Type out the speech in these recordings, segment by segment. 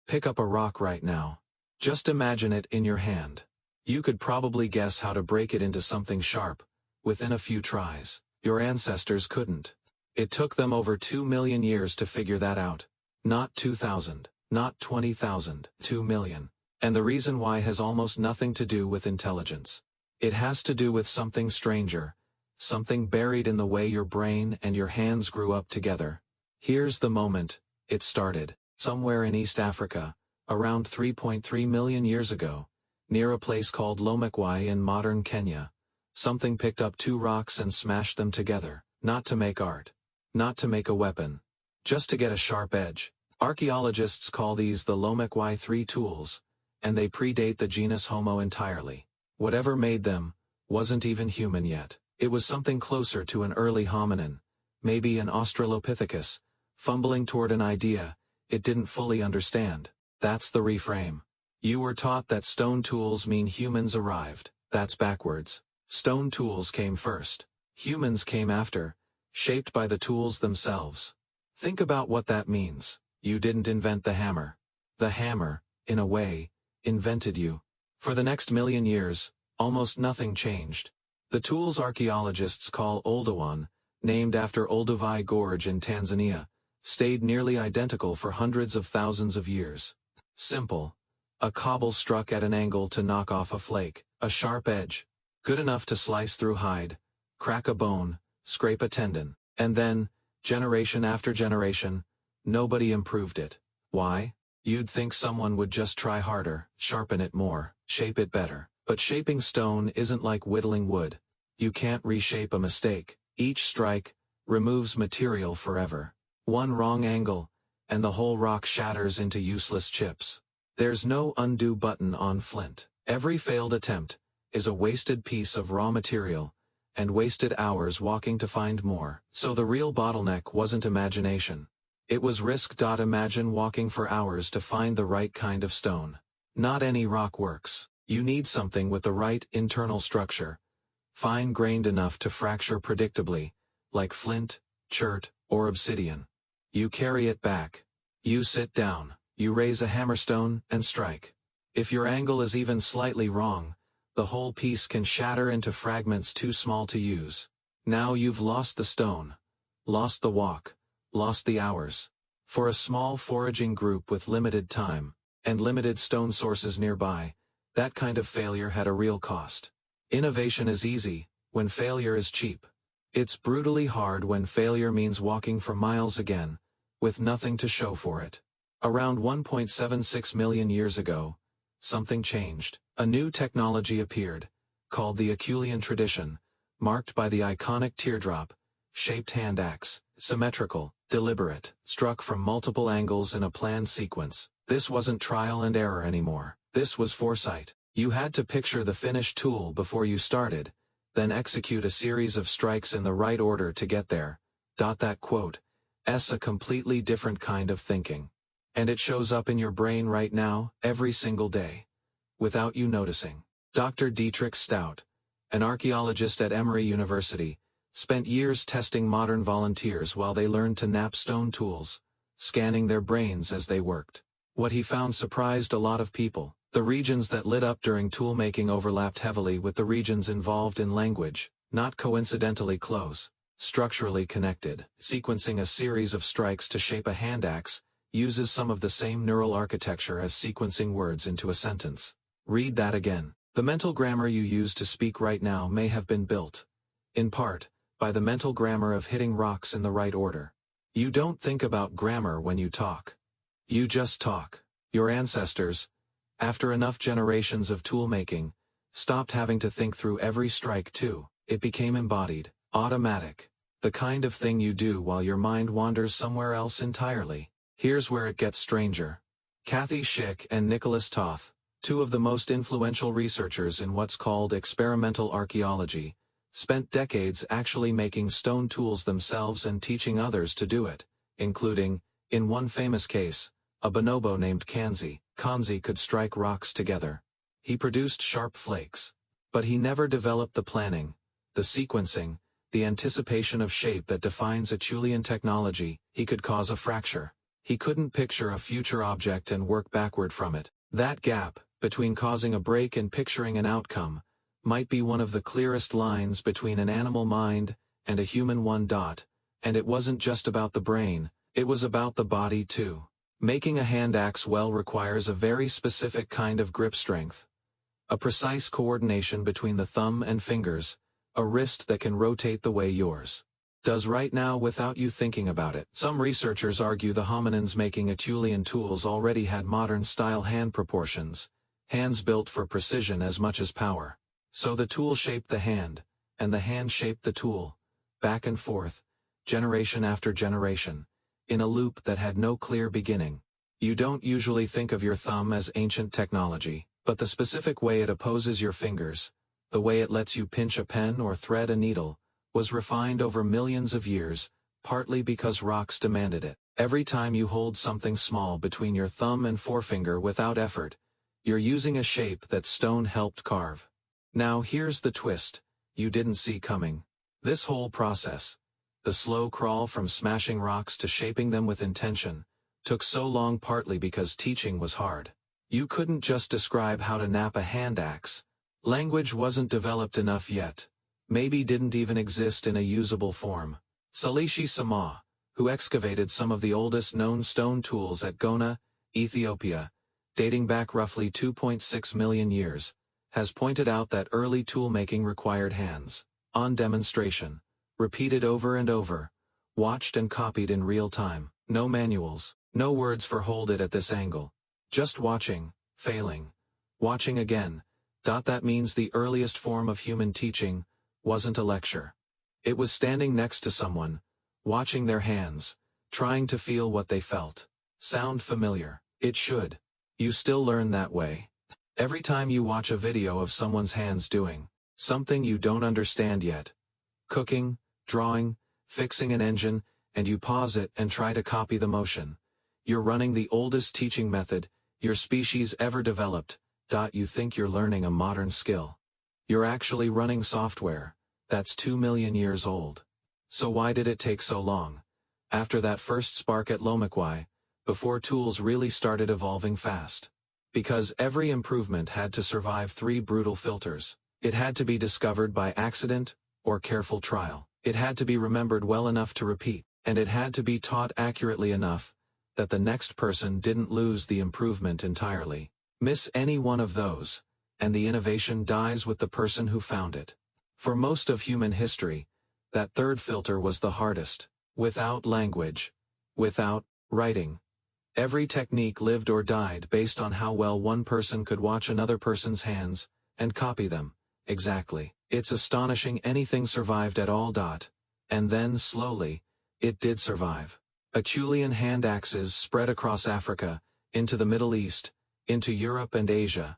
Pick up a rock right now. Just imagine it in your hand. You could probably guess how to break it into something sharp, within a few tries. Your ancestors couldn't. It took them over 2 million years to figure that out. Not 2,000, not 20,000, 2 million. And the reason why has almost nothing to do with intelligence. It has to do with something stranger, something buried in the way your brain and your hands grew up together. Here's the moment it started. Somewhere in East Africa, around 3.3 million years ago, near a place called Lomekwi in modern Kenya, something picked up two rocks and smashed them together, not to make art, not to make a weapon, just to get a sharp edge. Archaeologists call these the Lomekwi 3 tools, and they predate the genus Homo entirely. Whatever made them wasn't even human yet. It was something closer to an early hominin, maybe an Australopithecus, fumbling toward an idea it didn't fully understand. That's the reframe. You were taught that stone tools mean humans arrived. That's backwards. Stone tools came first. Humans came after, shaped by the tools themselves. Think about what that means. You didn't invent the hammer. The hammer, in a way, invented you. For the next million years, almost nothing changed. The tools archaeologists call Oldowan, named after Olduvai Gorge in Tanzania, stayed nearly identical for hundreds of thousands of years. Simple. A cobble struck at an angle to knock off a flake, a sharp edge, good enough to slice through hide, crack a bone, scrape a tendon, and then, generation after generation, nobody improved it. Why? You'd think someone would just try harder, sharpen it more, shape it better. But shaping stone isn't like whittling wood. You can't reshape a mistake. Each strike removes material forever. One wrong angle, and the whole rock shatters into useless chips. There's no undo button on flint. Every failed attempt is a wasted piece of raw material, and wasted hours walking to find more. So the real bottleneck wasn't imagination. It was risk. Imagine walking for hours to find the right kind of stone. Not any rock works. You need something with the right internal structure, fine-grained enough to fracture predictably, like flint, chert, or obsidian. You carry it back. You sit down. You raise a hammerstone and strike. If your angle is even slightly wrong, the whole piece can shatter into fragments too small to use. Now you've lost the stone, lost the walk, lost the hours. For a small foraging group with limited time, and limited stone sources nearby, that kind of failure had a real cost. Innovation is easy when failure is cheap. It's brutally hard when failure means walking for miles again, with nothing to show for it. Around 1.76 million years ago, something changed. A new technology appeared, called the Acheulean tradition, marked by the iconic teardrop-shaped hand axe, symmetrical, deliberate, struck from multiple angles in a planned sequence. This wasn't trial and error anymore. This was foresight. You had to picture the finished tool before you started, then execute a series of strikes in the right order to get there. That quote is a completely different kind of thinking. And it shows up in your brain right now, every single day, without you noticing. Dr. Dietrich Stout, an archaeologist at Emory University, spent years testing modern volunteers while they learned to knap stone tools, scanning their brains as they worked. What he found surprised a lot of people. The regions that lit up during toolmaking overlapped heavily with the regions involved in language, not coincidentally close, structurally connected. Sequencing a series of strikes to shape a hand axe uses some of the same neural architecture as sequencing words into a sentence. Read that again. The mental grammar you use to speak right now may have been built, in part, by the mental grammar of hitting rocks in the right order. You don't think about grammar when you talk. You just talk. Your ancestors, after enough generations of toolmaking, stopped having to think through every strike too. It became embodied, automatic, the kind of thing you do while your mind wanders somewhere else entirely. Here's where it gets stranger. Kathy Schick and Nicholas Toth, two of the most influential researchers in what's called experimental archaeology, spent decades actually making stone tools themselves and teaching others to do it, including, in one famous case, a bonobo named Kanzi. Kanzi could strike rocks together. He produced sharp flakes. But he never developed the planning, the sequencing, the anticipation of shape that defines Acheulean technology. He could cause a fracture. He couldn't picture a future object and work backward from it. That gap, between causing a break and picturing an outcome, might be one of the clearest lines between an animal mind and a human one. And it wasn't just about the brain, it was about the body too. Making a hand axe well requires a very specific kind of grip strength. A precise coordination between the thumb and fingers, a wrist that can rotate the way yours does right now without you thinking about it. Some researchers argue the hominins making Acheulean tools already had modern-style hand proportions, hands built for precision as much as power. So the tool shaped the hand, and the hand shaped the tool, back and forth, generation after generation, in a loop that had no clear beginning. You don't usually think of your thumb as ancient technology, but the specific way it opposes your fingers, the way it lets you pinch a pen or thread a needle, was refined over millions of years, partly because rocks demanded it. Every time you hold something small between your thumb and forefinger without effort, you're using a shape that stone helped carve. Now here's the twist you didn't see coming. This whole process, the slow crawl from smashing rocks to shaping them with intention, took so long partly because teaching was hard. You couldn't just describe how to knap a hand axe. Language wasn't developed enough yet. Maybe didn't even exist in a usable form. Salishi Sama, who excavated some of the oldest known stone tools at Gona, Ethiopia, dating back roughly 2.6 million years, has pointed out that early toolmaking required hands, on demonstration, repeated over and over, watched and copied in real time, no manuals, no words for hold it at this angle. Just watching, failing, watching again. That means the earliest form of human teaching wasn't a lecture. It was standing next to someone, watching their hands, trying to feel what they felt. Sound familiar? It should. You still learn that way. Every time you watch a video of someone's hands doing something you don't understand yet, cooking, drawing, fixing an engine, and you pause it and try to copy the motion, you're running the oldest teaching method your species ever developed. You think you're learning a modern skill. You're actually running software that's 2 million years old. So why did it take so long? After that first spark at Lomekwi, before tools really started evolving fast. Because every improvement had to survive 3 brutal filters. It had to be discovered by accident or careful trial. It had to be remembered well enough to repeat, and it had to be taught accurately enough that the next person didn't lose the improvement entirely. Miss any one of those, and the innovation dies with the person who found it. For most of human history, that third filter was the hardest. Without language, without writing, every technique lived or died based on how well one person could watch another person's hands and copy them. Exactly. It's astonishing anything survived at all. And then slowly, it did survive. Acheulean hand axes spread across Africa, into the Middle East, into Europe and Asia,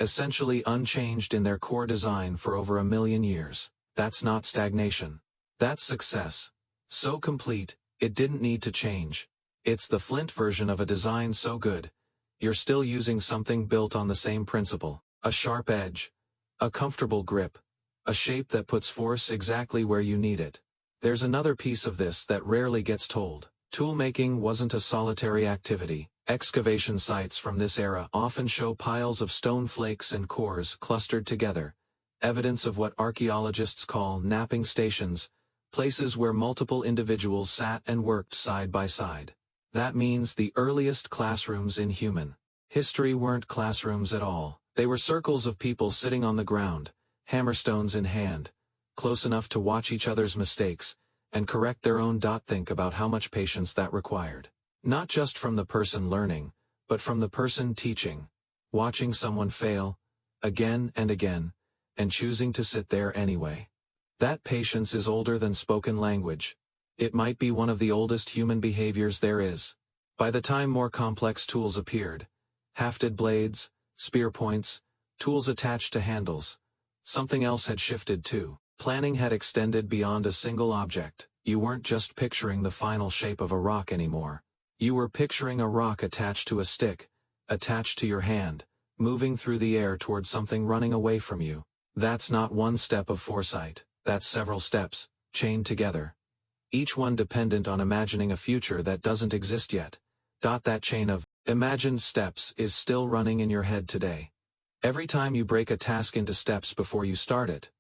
essentially unchanged in their core design for over 1 million years. That's not stagnation. That's success. So complete, it didn't need to change. It's the Flint version of a design so good, you're still using something built on the same principle. A sharp edge, a comfortable grip, a shape that puts force exactly where you need it. There's another piece of this that rarely gets told. Toolmaking wasn't a solitary activity. Excavation sites from this era often show piles of stone flakes and cores clustered together, evidence of what archaeologists call knapping stations, places where multiple individuals sat and worked side by side. That means the earliest classrooms in human history weren't classrooms at all. They were circles of people sitting on the ground, hammerstones in hand, close enough to watch each other's mistakes, and correct their own. Think about how much patience that required. Not just from the person learning, but from the person teaching. Watching someone fail, again and again, and choosing to sit there anyway. That patience is older than spoken language. It might be one of the oldest human behaviors there is. By the time more complex tools appeared, hafted blades, spear points, tools attached to handles, something else had shifted too. Planning had extended beyond a single object. You weren't just picturing the final shape of a rock anymore. You were picturing a rock attached to a stick, attached to your hand, moving through the air towards something running away from you. That's not one step of foresight, that's several steps, chained together. Each one dependent on imagining a future that doesn't exist yet, That chain of imagined steps is still running in your head today. Every time you break a task into steps before you start it,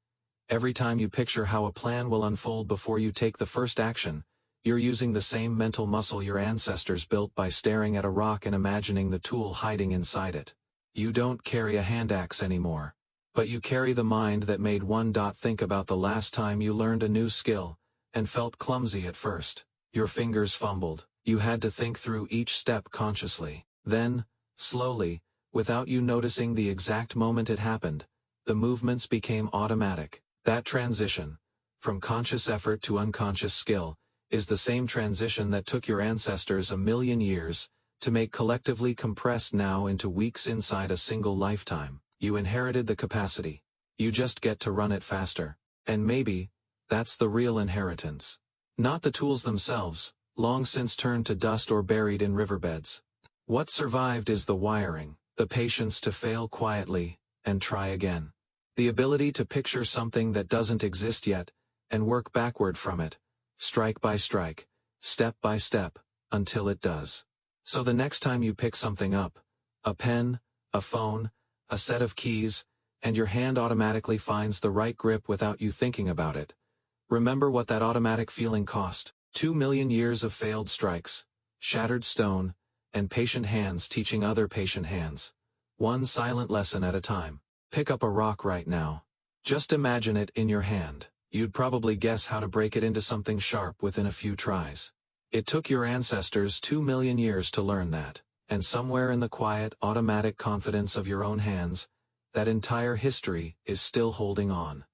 every time you picture how a plan will unfold before you take the first action, you're using the same mental muscle your ancestors built by staring at a rock and imagining the tool hiding inside it. You don't carry a hand axe anymore, but you carry the mind that made one. Think about the last time you learned a new skill, and felt clumsy at first. Your fingers fumbled, you had to think through each step consciously. Then, slowly, without you noticing the exact moment it happened, the movements became automatic. That transition, from conscious effort to unconscious skill, is the same transition that took your ancestors 1,000,000 years to make collectively compressed now into weeks inside a single lifetime. You inherited the capacity. You just get to run it faster. And maybe, that's the real inheritance. Not the tools themselves, long since turned to dust or buried in riverbeds. What survived is the wiring, the patience to fail quietly, and try again. The ability to picture something that doesn't exist yet, and work backward from it, strike by strike, step by step, until it does. So the next time you pick something up, a pen, a phone, a set of keys, and your hand automatically finds the right grip without you thinking about it, remember what that automatic feeling cost. 2,000,000 years of failed strikes, shattered stone, and patient hands teaching other patient hands. One silent lesson at a time. Pick up a rock right now. Just imagine it in your hand. You'd probably guess how to break it into something sharp within a few tries. It took your ancestors 2,000,000 years to learn that, and somewhere in the quiet, automatic confidence of your own hands, that entire history is still holding on.